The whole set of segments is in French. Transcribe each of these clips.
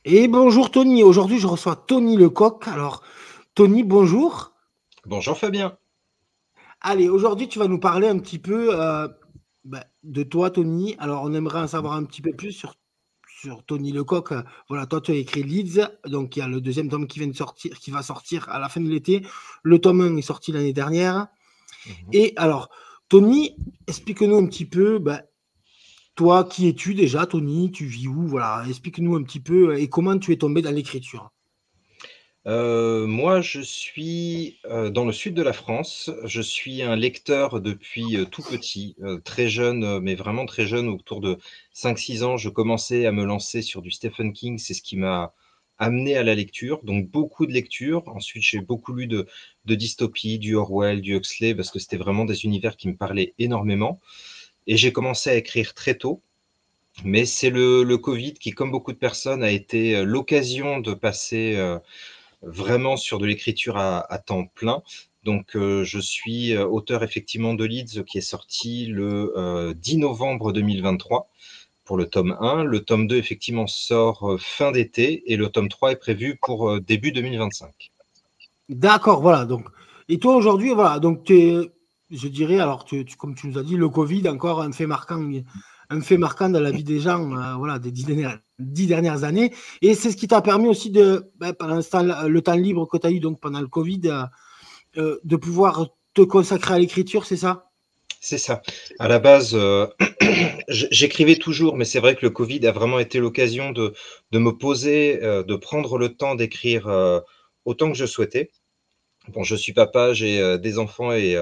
Et bonjour Tony, aujourd'hui je reçois Tony Lecoq. Alors Tony, bonjour. Bonjour Fabien. Allez, aujourd'hui tu vas nous parler un petit peu de toi Tony. Alors on aimerait en savoir un petit peu plus sur Tony Lecoq. Voilà, toi tu as écrit Leeds, donc il y a le deuxième tome qui vient de sortir, qui va sortir à la fin de l'été. Le tome 1 est sorti l'année dernière. Mhm. Et alors Tony, explique-nous un petit peu, toi qui es-tu déjà Tony, tu vis où? Voilà, explique-nous un petit peu et comment tu es tombé dans l'écriture. Moi, je suis dans le sud de la France. Je suis un lecteur depuis tout petit, très jeune, mais vraiment très jeune, autour de 5, 6 ans. Je commençais à me lancer sur du Stephen King. C'est ce qui m'a amené à la lecture. Donc, beaucoup de lectures. Ensuite, j'ai beaucoup lu de dystopie, du Orwell, du Huxley, parce que c'était vraiment des univers qui me parlaient énormément. Et j'ai commencé à écrire très tôt. Mais c'est le Covid qui, comme beaucoup de personnes, a été l'occasion de passer vraiment sur de l'écriture à temps plein. Donc, je suis auteur effectivement de Leeds qui est sorti le 10 novembre 2023 pour le tome 1. Le tome 2 effectivement sort fin d'été et le tome 3 est prévu pour début 2025. D'accord, voilà. Donc, et toi aujourd'hui, voilà, donc je dirais, alors comme tu nous as dit, le Covid, encore un fait marquant dans la vie des gens, voilà, des 10 dernières années. Et c'est ce qui t'a permis aussi pendant le temps libre que tu as eu donc pendant le Covid, de pouvoir te consacrer à l'écriture, c'est ça? C'est ça. À la base, j'écrivais toujours, mais c'est vrai que le Covid a vraiment été l'occasion de me poser, de prendre le temps d'écrire autant que je souhaitais. Bon, je suis papa, j'ai des enfants et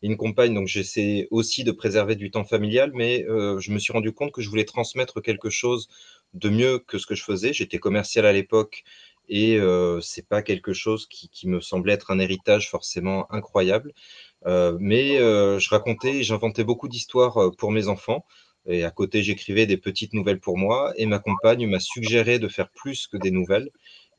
une compagne, donc j'essaie aussi de préserver du temps familial, mais je me suis rendu compte que je voulais transmettre quelque chose de mieux que ce que je faisais. J'étais commercial à l'époque et c'est pas quelque chose qui me semblait être un héritage forcément incroyable. Mais je racontais et j'inventais beaucoup d'histoires pour mes enfants. Et à côté, j'écrivais des petites nouvelles pour moi. Et ma compagne m'a suggéré de faire plus que des nouvelles.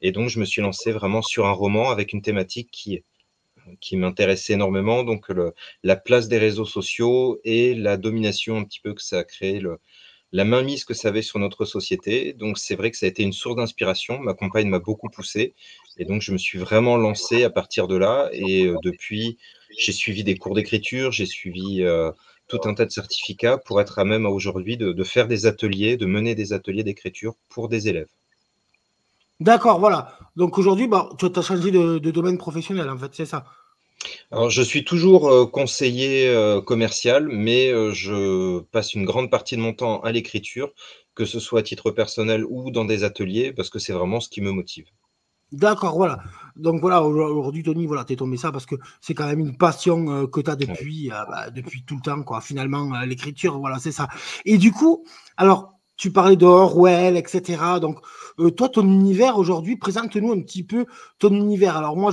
Et donc, je me suis lancé vraiment sur un roman avec une thématique qui m'intéressait énormément. Donc, la place des réseaux sociaux et la domination un petit peu que ça a créé, la mainmise que ça avait sur notre société. Donc, c'est vrai que ça a été une source d'inspiration. Ma compagne m'a beaucoup poussé. Et donc, je me suis vraiment lancé à partir de là. Et depuis, j'ai suivi des cours d'écriture, j'ai suivi tout un tas de certificats pour être à même aujourd'hui de faire des ateliers, de mener des ateliers d'écriture pour des élèves. D'accord, voilà. Donc aujourd'hui, tu as changé de domaine professionnel, en fait, c'est ça. Alors, je suis toujours conseiller commercial, mais je passe une grande partie de mon temps à l'écriture, que ce soit à titre personnel ou dans des ateliers, parce que c'est vraiment ce qui me motive. D'accord, voilà. Donc voilà, aujourd'hui, Tony, voilà, t'es tombé ça parce que c'est quand même une passion que tu as Ouais. depuis tout le temps, quoi. Finalement, l'écriture, voilà, c'est ça. Et du coup, alors, tu parlais de Orwell, etc. Donc, toi, ton univers aujourd'hui, présente-nous un petit peu ton univers. Alors, moi,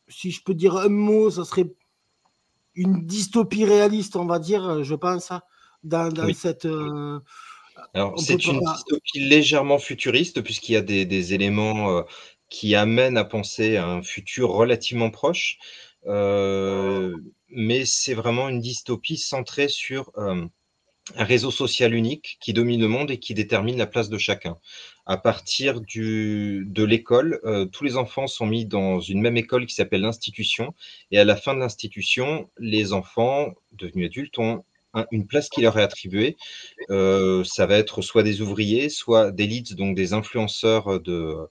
si je peux dire un mot, ça serait une dystopie réaliste, on va dire, je pense, hein, dans Oui. cette. Alors, On peut c'est pas. une dystopie légèrement futuriste, puisqu'il y a des éléments qui amènent à penser à un futur relativement proche. Mais c'est vraiment une dystopie centrée sur un réseau social unique qui domine le monde et qui détermine la place de chacun. À partir de l'école, tous les enfants sont mis dans une même école qui s'appelle l'institution. Et à la fin de l'institution, les enfants devenus adultes ont une place qui leur est attribuée. Ça va être soit des ouvriers, soit des leads, donc des influenceurs de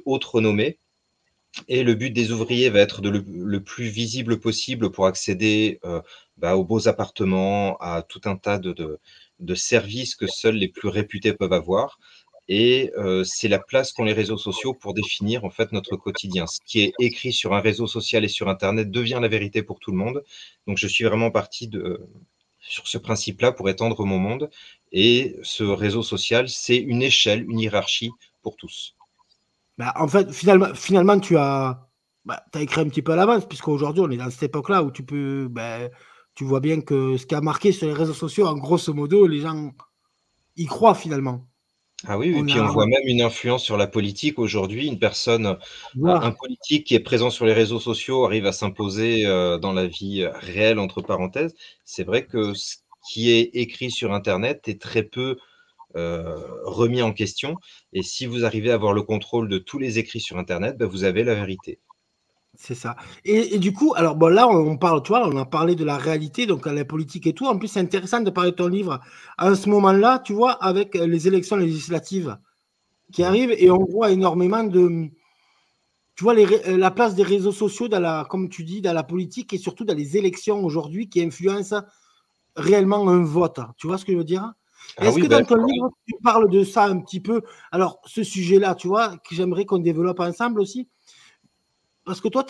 haute renommée. Et le but des ouvriers va être le plus visible possible pour accéder aux beaux appartements, à tout un tas de services que seuls les plus réputés peuvent avoir. Et c'est la place qu'ont les réseaux sociaux pour définir en fait notre quotidien. Ce qui est écrit sur un réseau social et sur Internet devient la vérité pour tout le monde. Donc je suis vraiment parti sur ce principe-là pour étendre mon monde. Et ce réseau social, c'est une échelle, une hiérarchie pour tous. En fait, finalement, t'as écrit un petit peu à l'avance, puisqu'aujourd'hui, on est dans cette époque-là où tu vois bien que ce qui a marqué sur les réseaux sociaux, en grosso modo, les gens y croient finalement. Ah oui, et On puis on a, voit même une influence sur la politique aujourd'hui. Une personne, un voilà. politique qui est présent sur les réseaux sociaux arrive à s'imposer dans la vie réelle, entre parenthèses. C'est vrai que ce qui est écrit sur Internet est très peu remis en question. Et si vous arrivez à avoir le contrôle de tous les écrits sur Internet, bah, vous avez la vérité. C'est ça. Et du coup, alors bon, là, on parle, tu vois, on a parlé de la réalité, donc la politique et tout. En plus, c'est intéressant de parler de ton livre à ce moment-là, tu vois, avec les élections législatives qui Mmh. arrivent et on voit énormément de, tu vois, la place des réseaux sociaux dans la, comme tu dis, dans la politique et surtout dans les élections aujourd'hui qui influencent réellement un vote. Tu vois ce que je veux dire? Ah Est-ce oui, que bah, dans ton livre, tu parles de ça un petit peu? Alors, ce sujet-là, tu vois, que j'aimerais qu'on développe ensemble aussi, parce que toi,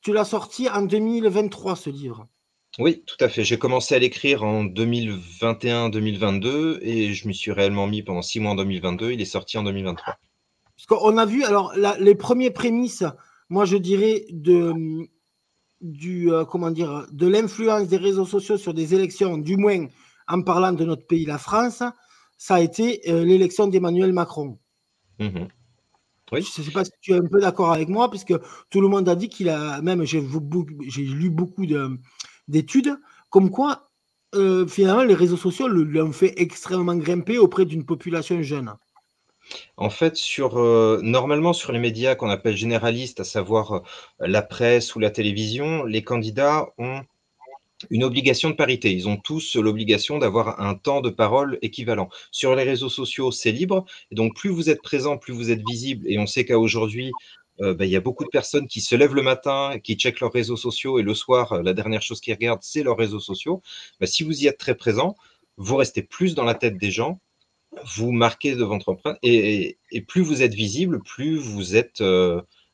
tu l'as sorti en 2023, ce livre. oui, tout à fait. J'ai commencé à l'écrire en 2021-2022 et je m'y suis réellement mis pendant 6 mois en 2022. Il est sorti en 2023. Parce qu'on a vu, alors, les premiers prémices, moi, je dirais, comment dire, de l'influence des réseaux sociaux sur des élections, du moins en parlant de notre pays, la France, ça a été l'élection d'Emmanuel Macron. Mmh. Oui. Je ne sais pas si tu es un peu d'accord avec moi, puisque tout le monde a dit qu'il a, même j'ai lu beaucoup d'études, comme quoi finalement les réseaux sociaux l'ont fait extrêmement grimper auprès d'une population jeune. En fait, normalement sur les médias qu'on appelle généralistes, à savoir, la presse ou la télévision, les candidats ont une obligation de parité. Ils ont tous l'obligation d'avoir un temps de parole équivalent. Sur les réseaux sociaux, c'est libre et donc plus vous êtes présent, plus vous êtes visible et on sait qu'à aujourd'hui, bah, il y a beaucoup de personnes qui se lèvent le matin, qui checkent leurs réseaux sociaux et le soir, la dernière chose qu'ils regardent, c'est leurs réseaux sociaux. Bah, si vous y êtes très présent, vous restez plus dans la tête des gens, vous marquez de votre empreinte et plus vous êtes visible, plus vous êtes,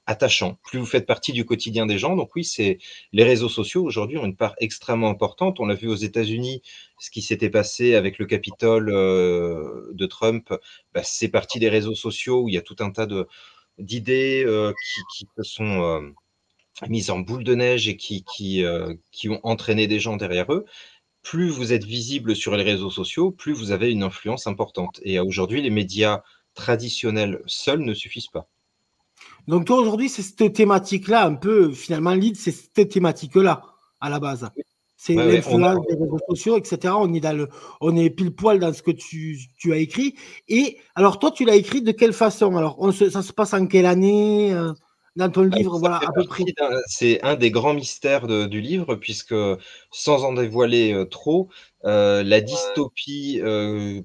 attachant, plus vous faites partie du quotidien des gens. Donc oui, c'est les réseaux sociaux aujourd'hui ont une part extrêmement importante. On l'a vu aux États-Unis, ce qui s'était passé avec le Capitole, de Trump, bah, c'est parti des réseaux sociaux où il y a tout un tas d'idées, qui se sont, mises en boule de neige et qui ont entraîné des gens derrière eux. Plus vous êtes visible sur les réseaux sociaux, plus vous avez une influence importante et aujourd'hui, les médias traditionnels seuls ne suffisent pas. Donc toi aujourd'hui, c'est cette thématique-là, un peu finalement lead, c'est cette thématique-là à la base. C'est Ouais, ouais, on a l'influence des réseaux sociaux, etc. On est pile poil dans ce que tu as écrit. Et alors toi, tu l'as écrit de quelle façon? Alors ça se passe en quelle année dans ton bah, livre, ça voilà fait à peu près. partie c'est un des grands mystères du livre puisque, sans en dévoiler, trop, la dystopie,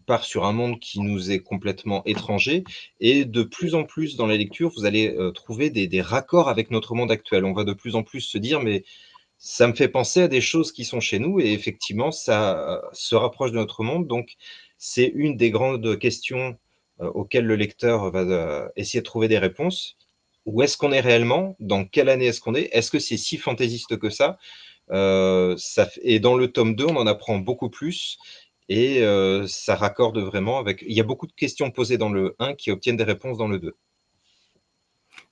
part sur un monde qui nous est complètement étranger et de plus en plus dans la lecture, vous allez, trouver des raccords avec notre monde actuel. On va de plus en plus se dire: «Mais ça me fait penser à des choses qui sont chez nous» et effectivement, ça, se rapproche de notre monde donc c'est une des grandes questions, auxquelles le lecteur va, essayer de trouver des réponses. Où est-ce qu'on est réellement? Dans quelle année est-ce qu'on est? Est-ce que c'est si fantaisiste que ça? Ça f et dans le tome 2, on en apprend beaucoup plus et ça raccorde vraiment avec il y a beaucoup de questions posées dans le 1 qui obtiennent des réponses dans le 2.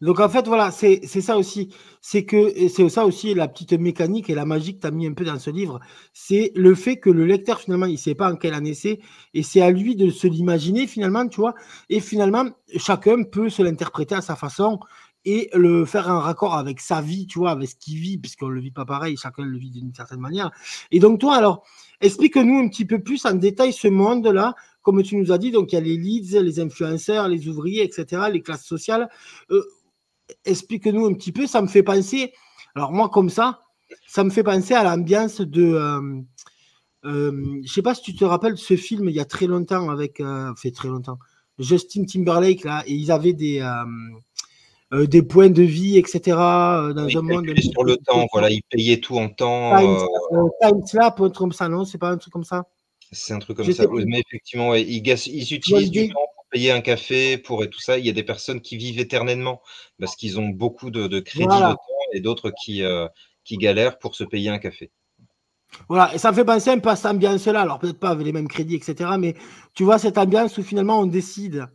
Donc en fait, voilà, c'est ça aussi. Et c'est ça aussi la petite mécanique et la magie que tu as mis un peu dans ce livre. C'est le fait que le lecteur, finalement, il ne sait pas en quelle année c'est. Et c'est à lui de se l'imaginer, finalement, tu vois. Et finalement, chacun peut se l'interpréter à sa façon et le faire en raccord avec sa vie, tu vois, avec ce qu'il vit, puisqu'on ne le vit pas pareil, chacun le vit d'une certaine manière. Et donc, toi, alors, explique-nous un petit peu plus en détail ce monde-là. Comme tu nous as dit, donc il y a les leads, les influenceurs, les ouvriers, etc., les classes sociales. Euh, Explique-nous un petit peu. Ça me fait penser, alors moi comme ça me fait penser à l'ambiance de, je sais pas si tu te rappelles de ce film il y a très longtemps avec, fait très longtemps, Justin Timberlake là, et ils avaient des points de vie, etc. Dans Ils un monde un calculaient petit sur peu le temps, différent. voilà, ils payaient tout en Time, temps, time slap, un truc comme ça, non? C'est pas un truc comme ça? c'est un truc comme Je sais ça. Oui, plus. mais effectivement, ouais, ils Tu vois utilisent du l'idée? temps pour payer un café, pour et tout ça. Il y a des personnes qui vivent éternellement parce qu'ils ont beaucoup de crédits de Voilà. temps et d'autres qui galèrent pour se payer un café. Voilà, et ça me fait penser un peu à cette ambiance-là. Alors, peut-être pas avec les mêmes crédits, etc. Mais tu vois, cette ambiance où finalement on décide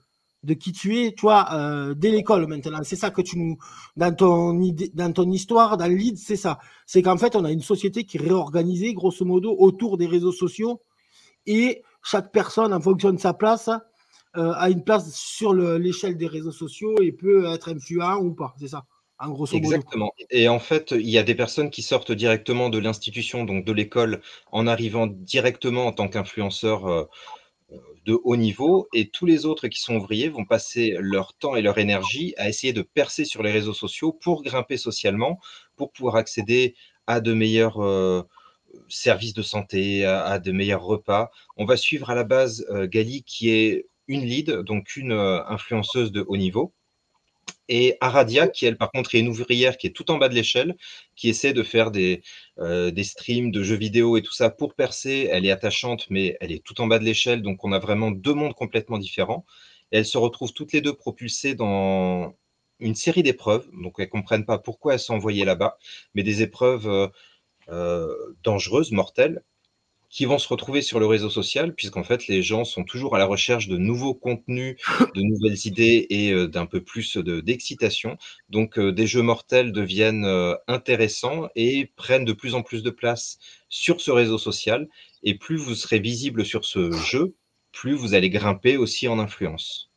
de qui tu es, tu vois, dès l'école maintenant. C'est ça que tu nous. Dans ton, idée, dans ton histoire, dans le lead, c'est ça. C'est qu'en fait, on a une société qui est réorganisée, grosso modo, autour des réseaux sociaux. Et chaque personne, en fonction de sa place, a une place sur l'échelle des réseaux sociaux et peut être influent ou pas. C'est ça, en grosso modo. Exactement et en fait, il y a des personnes qui sortent directement de l'institution, donc de l'école, en arrivant directement en tant qu'influenceur, de haut niveau, et tous les autres qui sont ouvriers vont passer leur temps et leur énergie à essayer de percer sur les réseaux sociaux pour grimper socialement, pour pouvoir accéder à de meilleurs services de santé, à de meilleurs repas. On va suivre à la base Gali, qui est une lead, donc une influenceuse de haut niveau, et Aradia, qui elle par contre est une ouvrière qui est tout en bas de l'échelle, qui essaie de faire des streams de jeux vidéo et tout ça pour percer. Elle est attachante, mais elle est tout en bas de l'échelle, donc on a vraiment deux mondes complètement différents. Et elles se retrouvent toutes les deux propulsées dans une série d'épreuves, donc elles comprennent pas pourquoi elles sont envoyées là-bas, mais des épreuves dangereuses, mortelles, qui vont se retrouver sur le réseau social, puisqu'en fait, les gens sont toujours à la recherche de nouveaux contenus, de nouvelles idées et d'un peu plus d'excitation. Donc, des jeux mortels deviennent intéressants et prennent de plus en plus de place sur ce réseau social. Et plus vous serez visible sur ce jeu, plus vous allez grimper aussi en influence.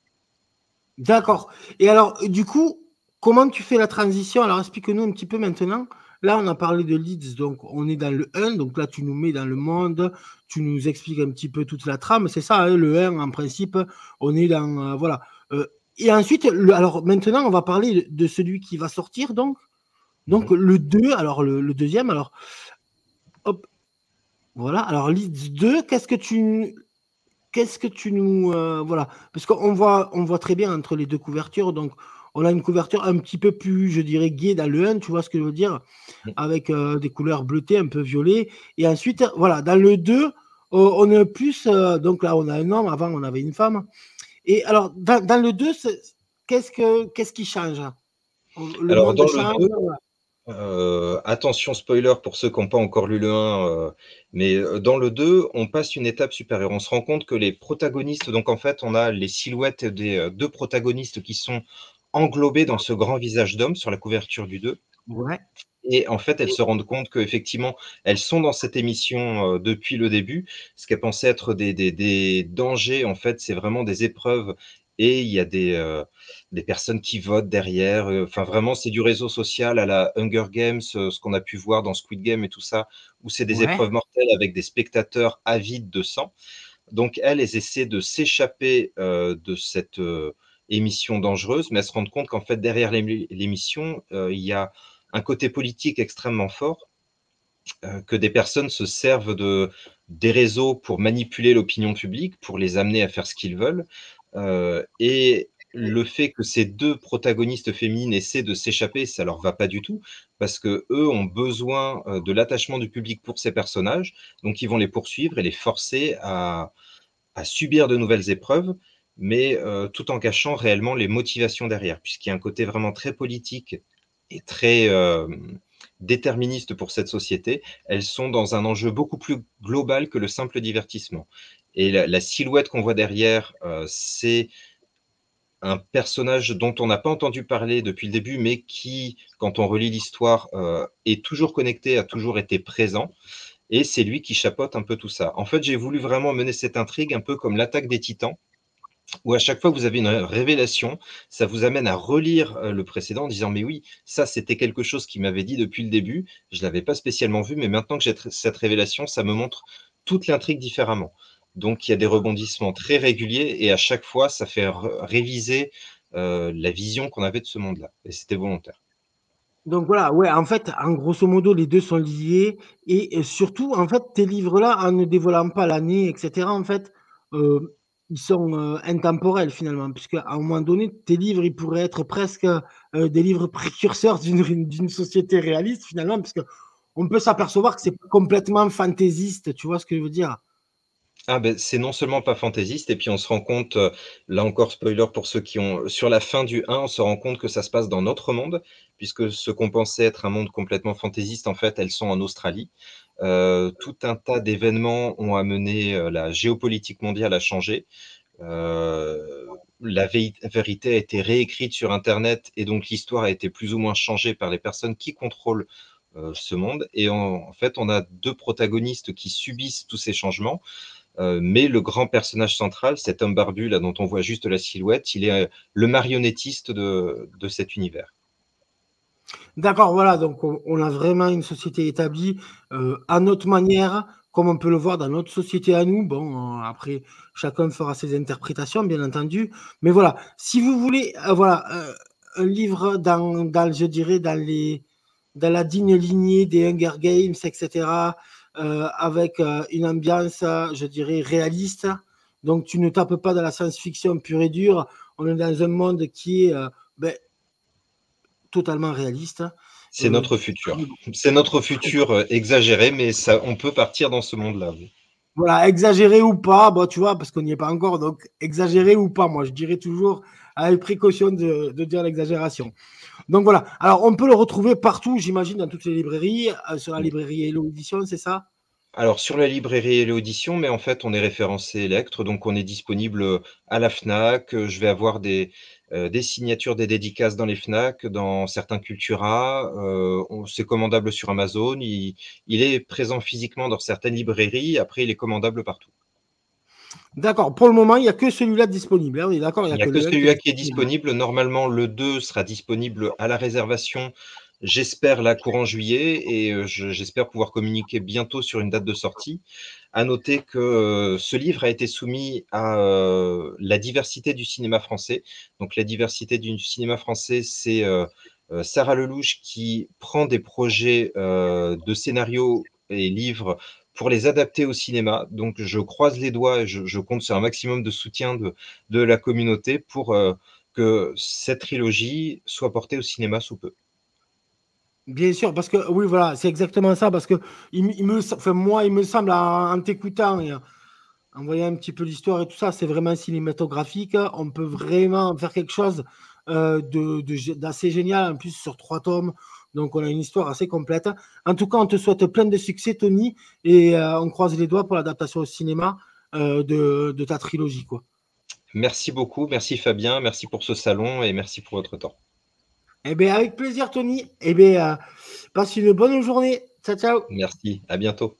D'accord. Et alors, du coup, comment tu fais la transition? Alors, explique-nous un petit peu maintenant. Là, on a parlé de Leeds, donc on est dans le 1, donc là, tu nous mets dans le monde, tu nous expliques un petit peu toute la trame, c'est ça, hein, le 1, en principe, on est dans, voilà. Et ensuite, alors maintenant, on va parler de celui qui va sortir, donc le 2, alors le deuxième, alors, hop, voilà, alors Leeds 2, qu'est-ce que tu nous voilà, parce on voit très bien entre les deux couvertures, donc on a une couverture un petit peu plus, je dirais, gay dans le 1, tu vois ce que je veux dire, avec des couleurs bleutées, un peu violet, et ensuite voilà, dans le 2, on est plus donc là on a un homme, avant on avait une femme, et alors dans le 2, qu'est-ce qui change? Le Alors, monde dans le change, 2, voilà. attention spoiler pour ceux qui n'ont pas encore lu le 1, mais dans le 2, on passe une étape supérieure. On se rend compte que les protagonistes, donc en fait, on a les silhouettes des deux protagonistes qui sont englobées dans ce grand visage d'homme sur la couverture du 2. Ouais, Et en fait, elles se rendent compte qu'effectivement, elles sont dans cette émission depuis le début. Ce qu'elles pensaient être des dangers, en fait, c'est vraiment des épreuves. Et il y a des personnes qui votent derrière. Enfin, vraiment, c'est du réseau social à la Hunger Games, ce qu'on a pu voir dans Squid Game et tout ça, où c'est des ouais, épreuves mortelles avec des spectateurs avides de sang. Donc, elles essaient de s'échapper de cette émission dangereuse, mais elles se rendent compte qu'en fait, derrière l'émission, il y a un côté politique extrêmement fort, que des personnes se servent des réseaux pour manipuler l'opinion publique, pour les amener à faire ce qu'ils veulent. Et le fait que ces deux protagonistes féminines essaient de s'échapper, ça leur va pas du tout, parce que eux ont besoin de l'attachement du public pour ces personnages, donc ils vont les poursuivre et les forcer à subir de nouvelles épreuves, mais tout en cachant réellement les motivations derrière, puisqu'il y a un côté vraiment très politique et très déterministes pour cette société. Elles sont dans un enjeu beaucoup plus global que le simple divertissement. Et la silhouette qu'on voit derrière, c'est un personnage dont on n'a pas entendu parler depuis le début, mais qui, quand on relit l'histoire, est toujours connecté, a toujours été présent. Et c'est lui qui chapeaute un peu tout ça. En fait, j'ai voulu vraiment mener cette intrigue un peu comme l'attaque des Titans, où à chaque fois que vous avez une révélation, ça vous amène à relire le précédent en disant mais oui, ça c'était quelque chose qui m'avait dit depuis le début, je l'avais pas spécialement vu, mais maintenant que j'ai cette révélation, ça me montre toute l'intrigue différemment. Donc il y a des rebondissements très réguliers et à chaque fois, ça fait réviser la vision qu'on avait de ce monde-là. Et c'était volontaire. donc voilà, ouais, en fait, en grosso modo, les deux sont liés. Et surtout, en fait, tes livres-là, en ne dévoilant pas l'année, etc., en fait, ils sont intemporels finalement, puisqu'à un moment donné, tes livres, ils pourraient être presque des livres précurseurs d'une société réaliste finalement, puisque on peut s'apercevoir que c'est complètement fantaisiste, tu vois ce que je veux dire? Ah ben, c'est non seulement pas fantaisiste, et puis on se rend compte, là encore spoiler pour ceux qui ont sur la fin du 1, on se rend compte que ça se passe dans notre monde, puisque ce qu'on pensait être un monde complètement fantaisiste, en fait, elles sont en Australie. Tout un tas d'événements ont amené, la géopolitique mondiale à changer. La vérité a été réécrite sur internet et donc l'histoire a été plus ou moins changée par les personnes qui contrôlent, ce monde, et en fait, on a 2 protagonistes qui subissent tous ces changements. Mais le grand personnage central, cet homme barbu là dont on voit juste la silhouette, il est le marionnettiste de cet univers. D'accord, voilà, donc on a vraiment une société établie à notre manière, comme on peut le voir dans notre société à nous. Bon, après, chacun fera ses interprétations, bien entendu. Mais voilà, si vous voulez, un livre je dirais, dans la digne lignée des Hunger Games, etc., avec une ambiance, je dirais, réaliste. Donc, tu ne tapes pas dans la science-fiction pure et dure. On est dans un monde qui est totalement réaliste. C'est notre futur. C'est notre futur exagéré, mais ça, on peut partir dans ce monde-là. Voilà, exagéré ou pas, bon, tu vois, parce qu'on n'y est pas encore, donc exagéré ou pas, moi je dirais toujours avec précaution de dire l'exagération. Donc voilà, alors on peut le retrouver partout, j'imagine, dans toutes les librairies, sur la librairie Hello Édition, c'est ça? Alors sur la librairie et l'audition, mais en fait on est référencé Electre, donc on est disponible à la Fnac. Je vais avoir des signatures, des dédicaces dans les Fnac, dans certains Cultura. C'est commandable sur Amazon. Il est présent physiquement dans certaines librairies. Après, il est commandable partout. D'accord, pour le moment, il n'y a que celui-là disponible, hein, on est d'accord, il n'y Il a n'y a que que le 1 qui est celui-là qui est disponible. disponible. Normalement, le 2 sera disponible à la réservation, j'espère, là, courant juillet, et j'espère pouvoir communiquer bientôt sur une date de sortie. À noter que ce livre a été soumis à la diversité du cinéma français. Donc la diversité du cinéma français, c'est Sarah Lelouch qui prend des projets de scénarios et livres pour les adapter au cinéma. Donc je croise les doigts et je compte sur un maximum de soutien de la communauté pour que cette trilogie soit portée au cinéma sous peu. Bien sûr, parce que oui, voilà, c'est exactement ça, parce que moi, il me semble, en t'écoutant et en voyant un petit peu l'histoire et tout ça, c'est vraiment cinématographique. On peut vraiment faire quelque chose d'assez génial, en plus sur 3 tomes. Donc, on a une histoire assez complète. En tout cas, on te souhaite plein de succès, Tony, et on croise les doigts pour l'adaptation au cinéma de ta trilogie, quoi. Merci beaucoup, merci Fabien, merci pour ce salon et merci pour votre temps. Eh bien, avec plaisir, Tony. Eh bien, passe une bonne journée. Ciao, ciao. Merci, à bientôt.